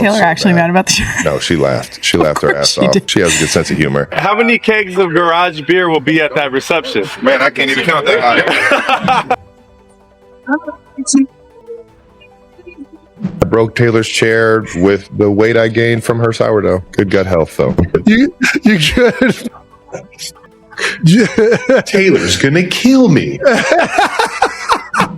Taylor so actually bad. mad about the shirt? No, she laughed. She laughed her ass off. She has a good sense of humor. How many kegs of garage beer will be at that reception? Man, I can't even count that high. I broke Taylor's chair with the weight I gained from her sourdough. Good gut health, though. You good? Taylor's gonna kill me.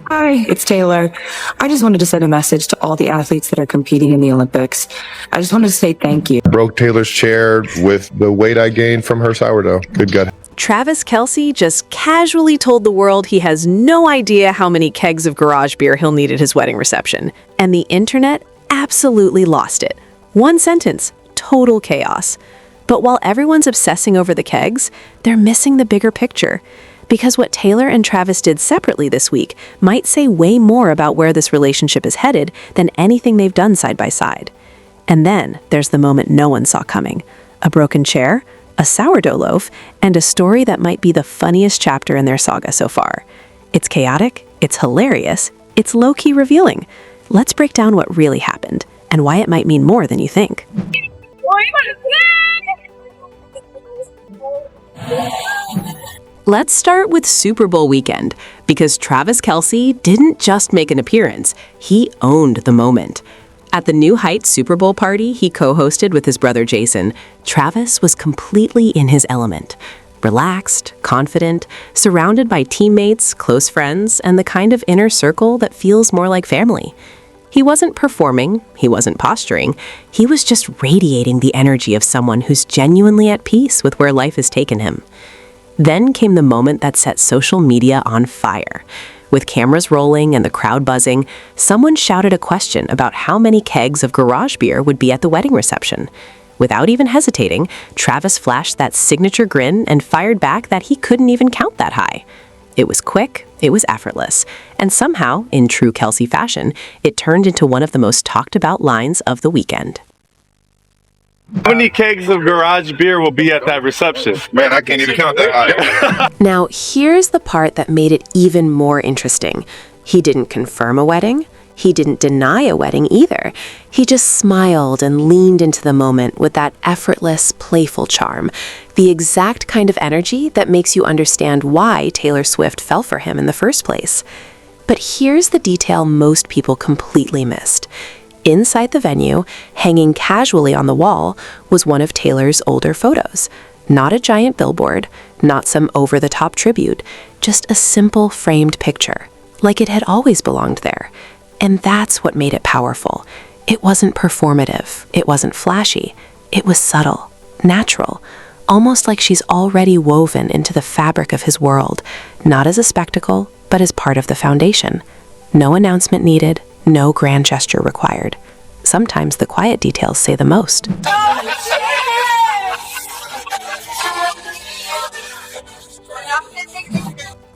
Hi, it's Taylor. I just wanted to send a message to all the athletes that are competing in the Olympics. I just wanted to say thank you. I broke Taylor's chair with the weight I gained from her sourdough. Good gut. Travis Kelce just casually told the world he has no idea how many kegs of garage beer he'll need at his wedding reception. And the internet absolutely lost it. One sentence, total chaos. But while everyone's obsessing over the kegs, they're missing the bigger picture. Because what Taylor and Travis did separately this week might say way more about where this relationship is headed than anything they've done side by side. And then there's the moment no one saw coming. A broken chair, a sourdough loaf, and a story that might be the funniest chapter in their saga so far. It's chaotic, it's hilarious, it's low-key revealing. Let's break down what really happened and why it might mean more than you think. Let's start with Super Bowl weekend, because Travis Kelce didn't just make an appearance, he owned the moment. At the New Heights Super Bowl party he co-hosted with his brother Jason, Travis was completely in his element. Relaxed, confident, surrounded by teammates, close friends, and the kind of inner circle that feels more like family. He wasn't performing, he wasn't posturing, he was just radiating the energy of someone who's genuinely at peace with where life has taken him. Then came the moment that set social media on fire. With cameras rolling and the crowd buzzing, someone shouted a question about how many kegs of garage beer would be at the wedding reception. Without even hesitating, Travis flashed that signature grin and fired back that he couldn't even count that high. It was quick, it was effortless, and somehow, in true Kelce fashion, it turned into one of the most talked about lines of the weekend. How many kegs of garage beer will be at that reception? Man, I can't even count that high. Now, here's the part that made it even more interesting. He didn't confirm a wedding. He didn't deny a wedding either. He just smiled and leaned into the moment with that effortless, playful charm, the exact kind of energy that makes you understand why Taylor Swift fell for him in the first place. But here's the detail most people completely missed. Inside the venue, hanging casually on the wall, was one of Taylor's older photos. Not a giant billboard, not some over-the-top tribute, just a simple framed picture, like it had always belonged there. And that's what made it powerful. It wasn't performative, it wasn't flashy, it was subtle, natural, almost like she's already woven into the fabric of his world, not as a spectacle, but as part of the foundation. No announcement needed, no grand gesture required. Sometimes the quiet details say the most.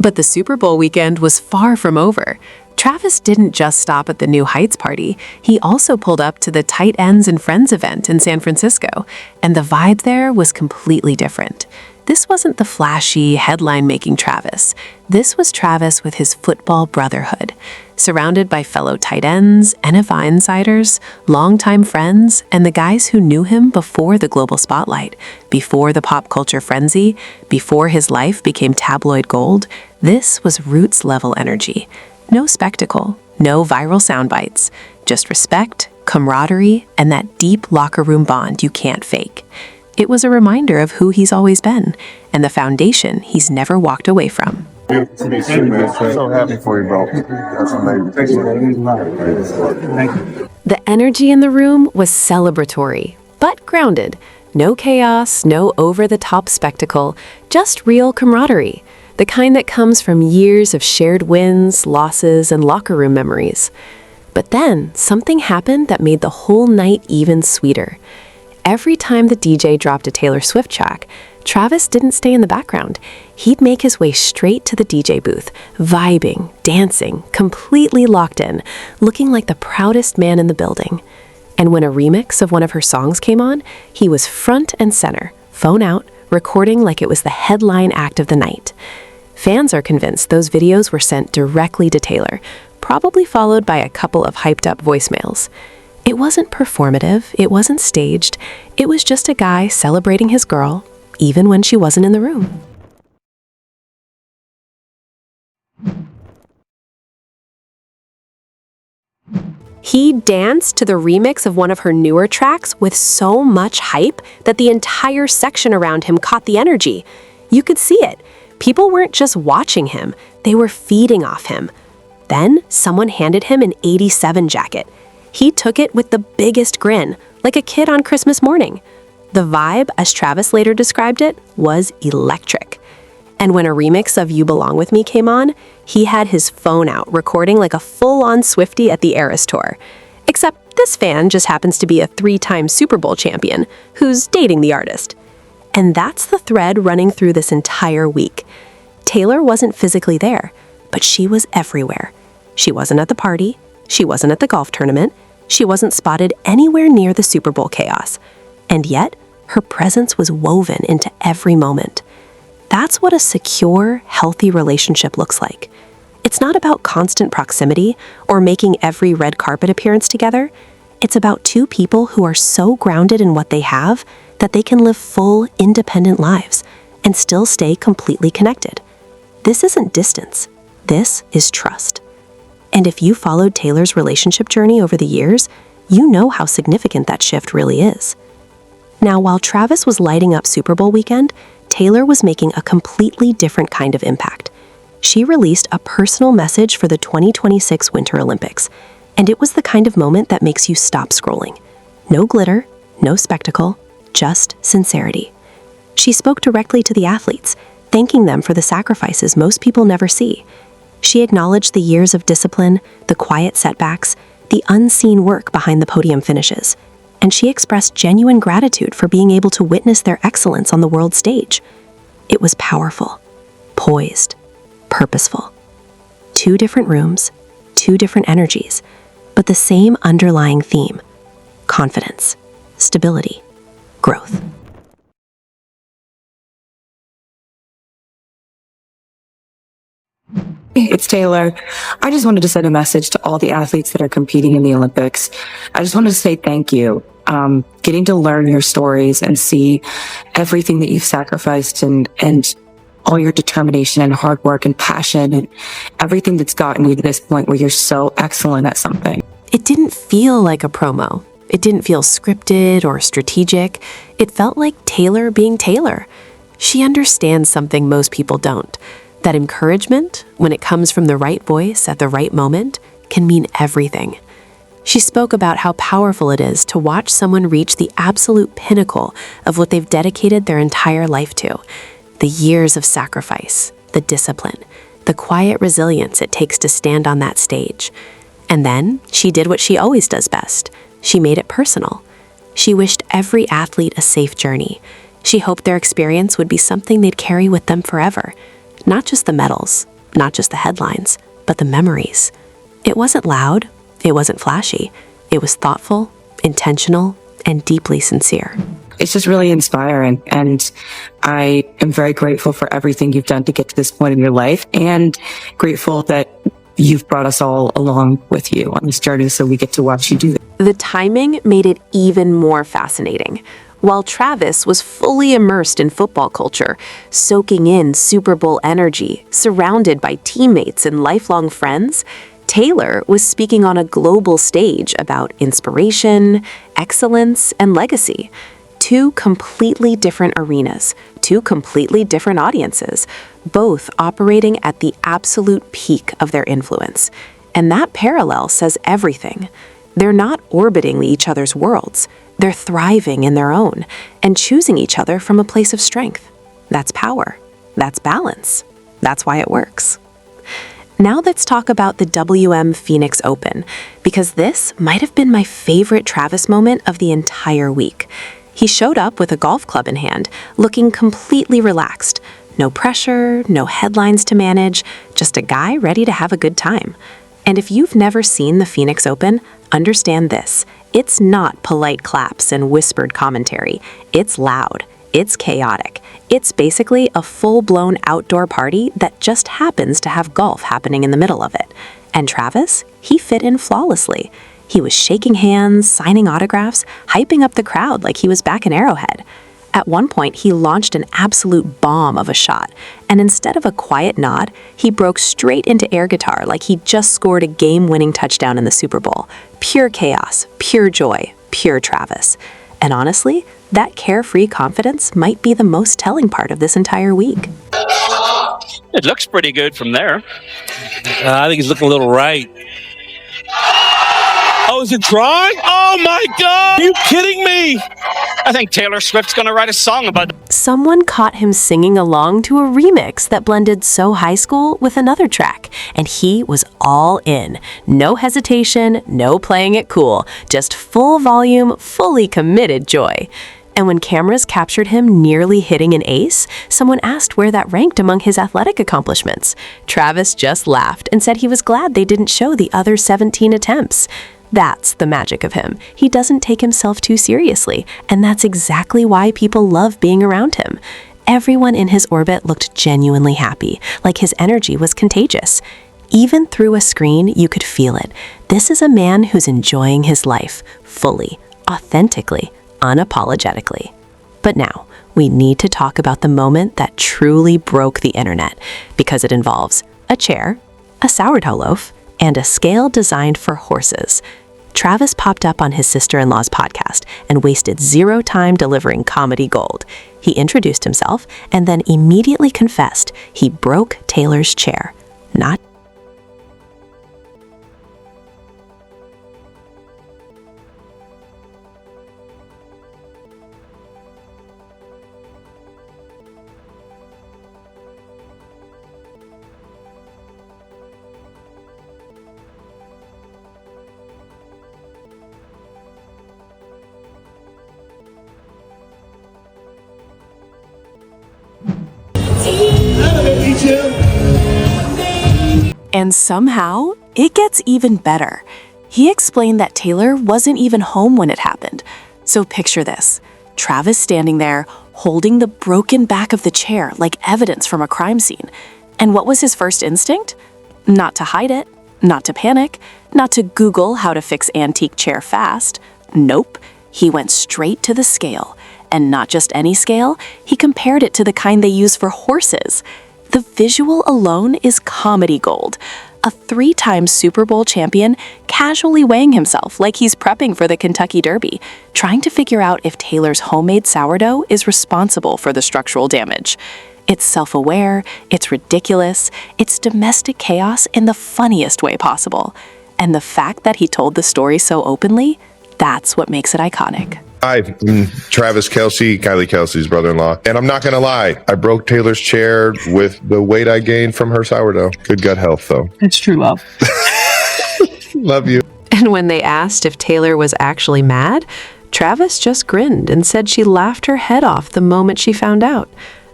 But the Super Bowl weekend was far from over. Travis didn't just stop at the New Heights party. He also pulled up to the Tight Ends and Friends event in San Francisco, and the vibe there was completely different. This wasn't the flashy, headline-making Travis. This was Travis with his football brotherhood, surrounded by fellow tight ends, NFL insiders, longtime friends, and the guys who knew him before the global spotlight, before the pop culture frenzy, before his life became tabloid gold. This was Roots-level energy. No spectacle, no viral sound bites, just respect, camaraderie, and that deep locker room bond you can't fake. It was a reminder of who he's always been and the foundation he's never walked away from. So happy for you, bro. That's amazing. The energy in the room was celebratory, but grounded. No chaos, no over-the-top spectacle, just real camaraderie. The kind that comes from years of shared wins, losses, and locker room memories. But then, something happened that made the whole night even sweeter. Every time the DJ dropped a Taylor Swift track, Travis didn't stay in the background. He'd make his way straight to the DJ booth, vibing, dancing, completely locked in, looking like the proudest man in the building. And when a remix of one of her songs came on, he was front and center, phone out, recording like it was the headline act of the night. Fans are convinced those videos were sent directly to Taylor, probably followed by a couple of hyped-up voicemails. It wasn't performative, it wasn't staged, it was just a guy celebrating his girl, even when she wasn't in the room. He danced to the remix of one of her newer tracks with so much hype that the entire section around him caught the energy. You could see it. People weren't just watching him, they were feeding off him. Then someone handed him an 87 jacket. He took it with the biggest grin, like a kid on Christmas morning. The vibe, as Travis later described it, was electric. And when a remix of You Belong With Me came on, he had his phone out, recording like a full-on Swiftie at the Eras Tour. Except this fan just happens to be a 3-time Super Bowl champion who's dating the artist. And that's the thread running through this entire week. Taylor wasn't physically there, but she was everywhere. She wasn't at the party, she wasn't at the golf tournament, she wasn't spotted anywhere near the Super Bowl chaos. And yet, her presence was woven into every moment. That's what a secure, healthy relationship looks like. It's not about constant proximity or making every red carpet appearance together. It's about two people who are so grounded in what they have that they can live full, independent lives and still stay completely connected. This isn't distance. This is trust. And if you followed Taylor's relationship journey over the years, you know how significant that shift really is. Now, while Travis was lighting up Super Bowl weekend, Taylor was making a completely different kind of impact. She released a personal message for the 2026 Winter Olympics, and it was the kind of moment that makes you stop scrolling. No glitter, no spectacle, just sincerity. She spoke directly to the athletes, thanking them for the sacrifices most people never see. She acknowledged the years of discipline, the quiet setbacks, the unseen work behind the podium finishes, and she expressed genuine gratitude for being able to witness their excellence on the world stage. It was powerful, poised, purposeful. 2 different rooms, 2 different energies, but the same underlying theme: confidence, stability, growth. It's Taylor. I just wanted to send a message to all the athletes that are competing in the Olympics. I just wanted to say thank you. Getting to learn your stories and see everything that you've sacrificed and all your determination and hard work and passion and everything that's gotten you to this point where you're so excellent at something. It didn't feel like a promo. It didn't feel scripted or strategic. It felt like Taylor being Taylor. She understands something most people don't. That encouragement, when it comes from the right voice at the right moment, can mean everything. She spoke about how powerful it is to watch someone reach the absolute pinnacle of what they've dedicated their entire life to. The years of sacrifice, the discipline, the quiet resilience it takes to stand on that stage. And then she did what she always does best. She made it personal. She wished every athlete a safe journey. She hoped their experience would be something they'd carry with them forever. Not just the medals, not just the headlines, but the memories. It wasn't loud, it wasn't flashy. It was thoughtful, intentional, and deeply sincere. It's just really inspiring, and I am very grateful for everything you've done to get to this point in your life, and grateful that you've brought us all along with you on this journey so we get to watch you do that. The timing made it even more fascinating. While Travis was fully immersed in football culture, soaking in Super Bowl energy, surrounded by teammates and lifelong friends, Taylor was speaking on a global stage about inspiration, excellence, and legacy. 2 completely different arenas, 2 completely different audiences, both operating at the absolute peak of their influence. And that parallel says everything. They're not orbiting each other's worlds. They're thriving in their own and choosing each other from a place of strength. That's power. That's balance. That's why it works. Now let's talk about the WM Phoenix Open, because this might have been my favorite Travis moment of the entire week. He showed up with a golf club in hand, looking completely relaxed. No pressure, no headlines to manage, just a guy ready to have a good time. And if you've never seen the Phoenix Open, understand this. It's not polite claps and whispered commentary. It's loud. It's chaotic. It's basically a full-blown outdoor party that just happens to have golf happening in the middle of it. And Travis, he fit in flawlessly. He was shaking hands, signing autographs, hyping up the crowd like he was back in Arrowhead. At one point, he launched an absolute bomb of a shot, and instead of a quiet nod, he broke straight into air guitar like he just scored a game-winning touchdown in the Super Bowl. Pure chaos, pure joy, pure Travis. And honestly, that carefree confidence might be the most telling part of this entire week. It looks pretty good from there. I think he's looking a little right. Oh, is it drawing? Oh my God! Are you kidding me? I think Taylor Swift's going to write a song about it. Someone caught him singing along to a remix that blended So High School with another track, and he was all in. No hesitation, no playing it cool, just full volume, fully committed joy. And when cameras captured him nearly hitting an ace, someone asked where that ranked among his athletic accomplishments. Travis just laughed and said he was glad they didn't show the other 17 attempts. That's the magic of him. He doesn't take himself too seriously, and that's exactly why people love being around him. Everyone in his orbit looked genuinely happy, like his energy was contagious. Even through a screen, you could feel it. This is a man who's enjoying his life, fully, authentically, unapologetically. But now, we need to talk about the moment that truly broke the internet, because it involves a chair, a sourdough loaf, and a scale designed for horses. Travis popped up on his sister-in-law's podcast and wasted zero time delivering comedy gold. He introduced himself and then immediately confessed he broke Taylor's chair. Not And somehow, it gets even better. He explained that Taylor wasn't even home when it happened. So picture this, Travis standing there, holding the broken back of the chair like evidence from a crime scene. And what was his first instinct? Not to hide it, not to panic, not to Google how to fix antique chair fast. Nope, he went straight to the scale. And not just any scale, he compared it to the kind they use for horses. The visual alone is comedy gold. A 3-time Super Bowl champion casually weighing himself like he's prepping for the Kentucky Derby, trying to figure out if Taylor's homemade sourdough is responsible for the structural damage. It's self-aware, it's ridiculous, it's domestic chaos in the funniest way possible. And the fact that he told the story so openly, that's what makes it iconic. Hi, I'm Travis Kelce, Kylie Kelce's brother-in-law. And I'm not going to lie, I broke Taylor's chair with the weight I gained from her sourdough. Good gut health, though. It's true love. Love you. And when they asked if Taylor was actually mad, Travis just grinned and said she laughed her head off the moment she found out.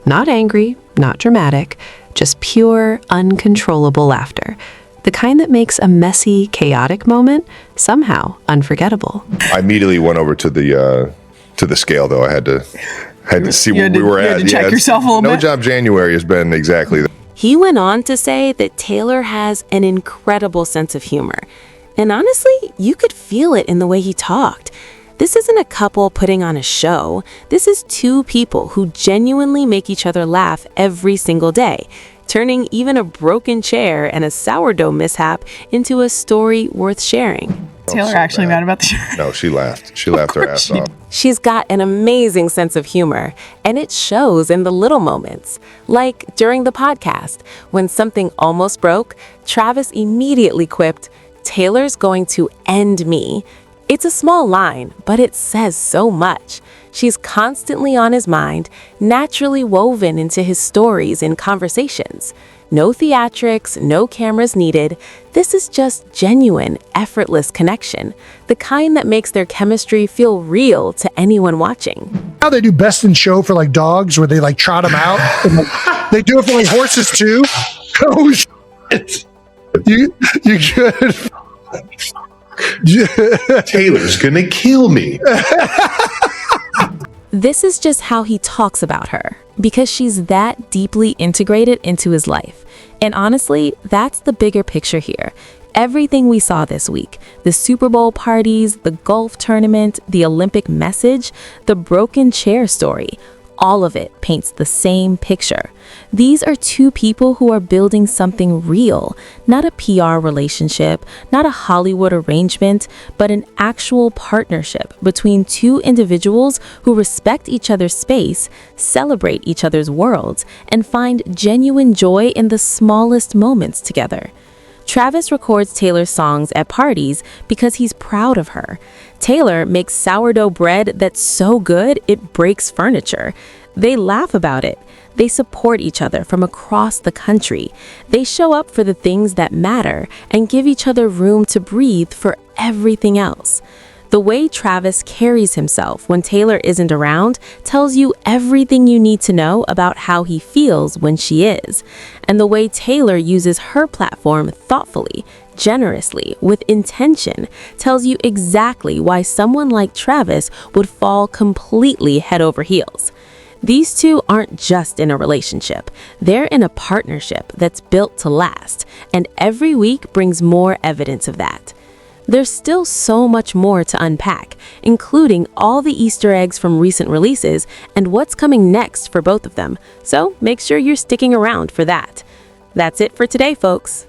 Not angry, not dramatic, just pure, uncontrollable laughter. The kind that makes a messy, chaotic moment somehow unforgettable. I immediately went over to the scale, though. I had to see where we were at. You had to check yourself a little No bit. Job January has been exactly that. He went on to say that Taylor has an incredible sense of humor. And honestly, you could feel it in the way he talked. This isn't a couple putting on a show. This is 2 people who genuinely make each other laugh every single day, turning even a broken chair and a sourdough mishap into a story worth sharing. Taylor actually mad about the show. No, she laughed. She laughed her ass off. She's got an amazing sense of humor, and it shows in the little moments. Like during the podcast, when something almost broke, Travis immediately quipped, "Taylor's going to end me." It's a small line, but it says so much. She's constantly on his mind, naturally woven into his stories and conversations. No theatrics, no cameras needed. This is just genuine, effortless connection, the kind that makes their chemistry feel real to anyone watching. How they do best in show for like dogs, where they like trot them out. And, like, they do it for like horses too. Oh shit! You good? Taylor's gonna kill me. This is just how he talks about her, because she's that deeply integrated into his life. And honestly, that's the bigger picture here. Everything we saw this week, the Super Bowl parties, the golf tournament, the Olympic message, the broken chair story, all of it paints the same picture. These are two people who are building something real, not a PR relationship, not a Hollywood arrangement, but an actual partnership between two individuals who respect each other's space, celebrate each other's worlds, and find genuine joy in the smallest moments together. Travis records Taylor's songs at parties because he's proud of her. Taylor makes sourdough bread that's so good it breaks furniture. They laugh about it. They support each other from across the country. They show up for the things that matter and give each other room to breathe for everything else. The way Travis carries himself when Taylor isn't around tells you everything you need to know about how he feels when she is. And the way Taylor uses her platform thoughtfully, generously, with intention, tells you exactly why someone like Travis would fall completely head over heels. These two aren't just in a relationship. They're in a partnership that's built to last, and every week brings more evidence of that. There's still so much more to unpack, including all the Easter eggs from recent releases and what's coming next for both of them, so make sure you're sticking around for that. That's it for today, folks.